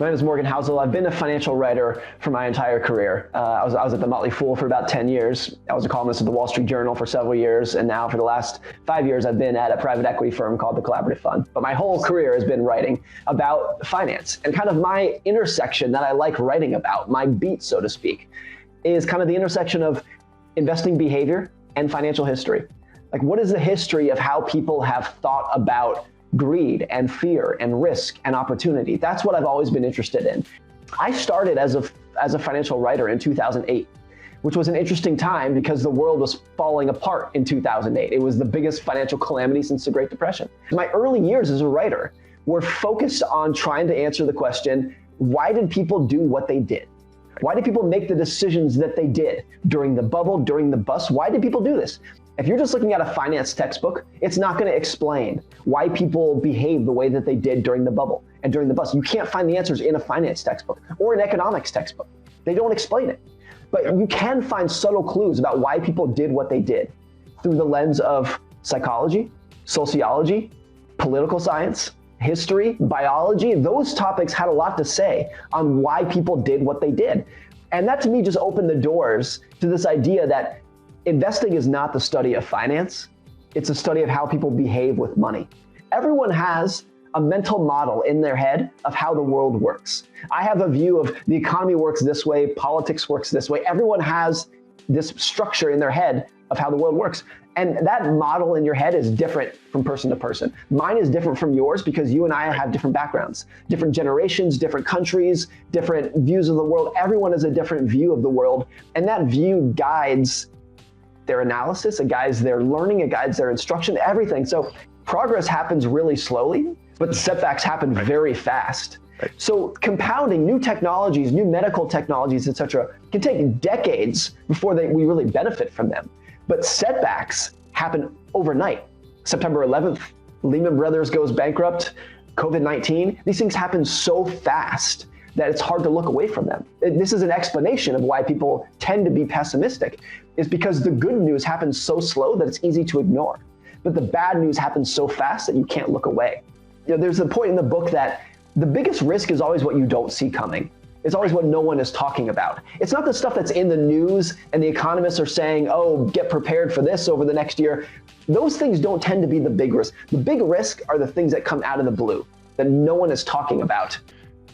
My name is Morgan Housel. I've been a financial writer for my entire career. I was at the Motley Fool for about 10 years. I was a columnist at the Wall Street Journal for several years. And now for the last 5 years, I've been at a private equity firm called the Collaborative Fund. But my whole career has been writing about finance. And kind of my intersection that I like writing about, my beat, so to speak, is kind of the intersection of investing behavior and financial history. Like, what is the history of how people have thought about greed and fear and risk and opportunity? That's what I've always been interested in. I started as a financial writer in 2008, which was an interesting time because the world was falling apart in 2008. It was the biggest financial calamity since the Great Depression. My early years as a writer were focused on trying to answer the question, why did people do what they did? Why did people make the decisions that they did during the bubble, during the bust? Why did people do this? If you're just looking at a finance textbook, it's not going to explain why people behave the way that they did during the bubble and during the bust. You can't find the answers in a finance textbook or an economics textbook. They don't explain it. But you can find subtle clues about why people did what they did through the lens of psychology, sociology, political science, history, biology. Those topics had a lot to say on why people did what they did. And that to me just opened the doors to this idea that investing is not the study of finance. It's a study of how people behave with money. Everyone has a mental model in their head of how the world works. I have a view of the economy works this way, politics works this way. Everyone has this structure in their head of how the world works. And that model in your head is different from person to person. Mine is different from yours because you and I have different backgrounds, different generations, different countries, different views of the world. Everyone has a different view of the world. And that view guides their analysis, it guides their learning, it guides their instruction, everything. So progress happens really slowly, but setbacks happen very fast. Right. So compounding new technologies, new medical technologies, et cetera, can take decades before we really benefit from them. But setbacks happen overnight. September 11th, Lehman Brothers goes bankrupt, COVID-19, these things happen so fast that it's hard to look away from them. This is an explanation of why people tend to be pessimistic, is because the good news happens so slow that it's easy to ignore. But the bad news happens so fast that you can't look away. You know, there's a point in the book that the biggest risk is always what you don't see coming. It's always what no one is talking about. It's not the stuff that's in the news and the economists are saying, oh, get prepared for this over the next year. Those things don't tend to be the big risk. The big risk are the things that come out of the blue that no one is talking about.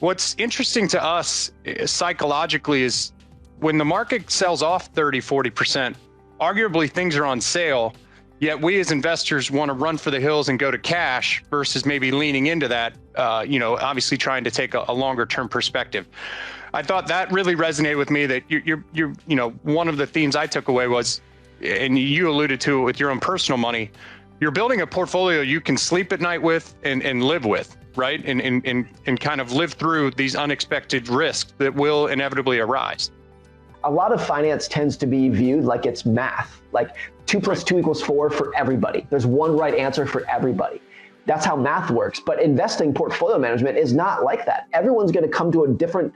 What's interesting to us psychologically is when the market sells off 30, 40%, arguably things are on sale, yet we as investors want to run for the hills and go to cash versus maybe leaning into that, obviously trying to take a longer term perspective. I thought that really resonated with me, that you're one of the themes I took away was, and you alluded to it with your own personal money, you're building a portfolio you can sleep at night with and live with. Right? And kind of live through these unexpected risks that will inevitably arise. A lot of finance tends to be viewed like it's math, like 2 + 2 = 4 for everybody. There's one right answer for everybody. That's how math works. But investing, portfolio management is not like that. Everyone's going to come to a different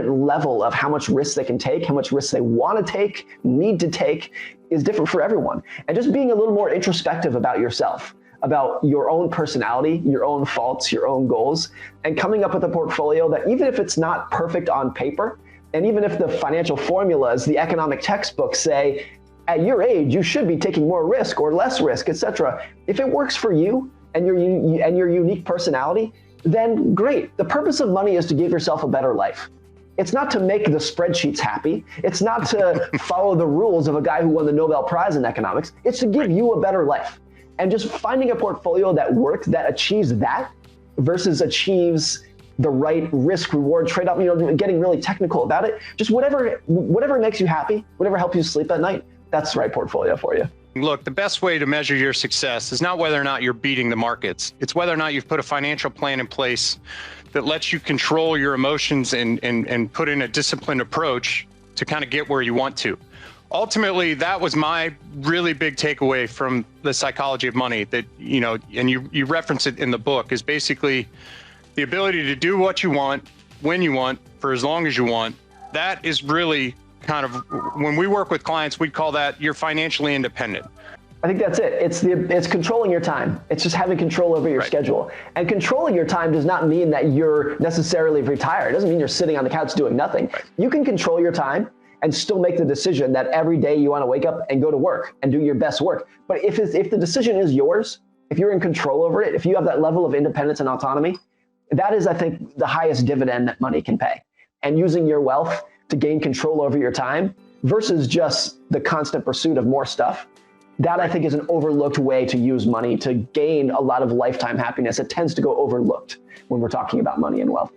level of how much risk they can take, how much risk they want to take, need to take is different for everyone. And just being a little more introspective about yourself, about your own personality, your own faults, your own goals, and coming up with a portfolio that even if it's not perfect on paper, and even if the financial formulas, the economic textbooks say, at your age, you should be taking more risk or less risk, et cetera. If it works for you and your unique personality, then great. The purpose of money is to give yourself a better life. It's not to make the spreadsheets happy. It's not to follow the rules of a guy who won the Nobel Prize in economics. It's to give you a better life. And just finding a portfolio that works, that achieves that versus achieves the right risk reward trade-off, getting really technical about it. Just whatever makes you happy, whatever helps you sleep at night, that's the right portfolio for you. Look, the best way to measure your success is not whether or not you're beating the markets. It's whether or not you've put a financial plan in place that lets you control your emotions and put in a disciplined approach to kind of get where you want to. Ultimately, that was my really big takeaway from the psychology of money that, and you reference it in the book, is basically the ability to do what you want, when you want, for as long as you want. That is really kind of, when we work with clients, we'd call that you're financially independent. I think that's it. It's controlling your time. It's just having control over your schedule. And controlling your time does not mean that you're necessarily retired. It doesn't mean you're sitting on the couch doing nothing. You can control your time and still make the decision that every day you want to wake up and go to work and do your best work. But if the decision is yours, if you're in control over it, if you have that level of independence and autonomy, that is, I think, the highest dividend that money can pay. And using your wealth to gain control over your time versus just the constant pursuit of more stuff, that I think is an overlooked way to use money to gain a lot of lifetime happiness. It tends to go overlooked when we're talking about money and wealth.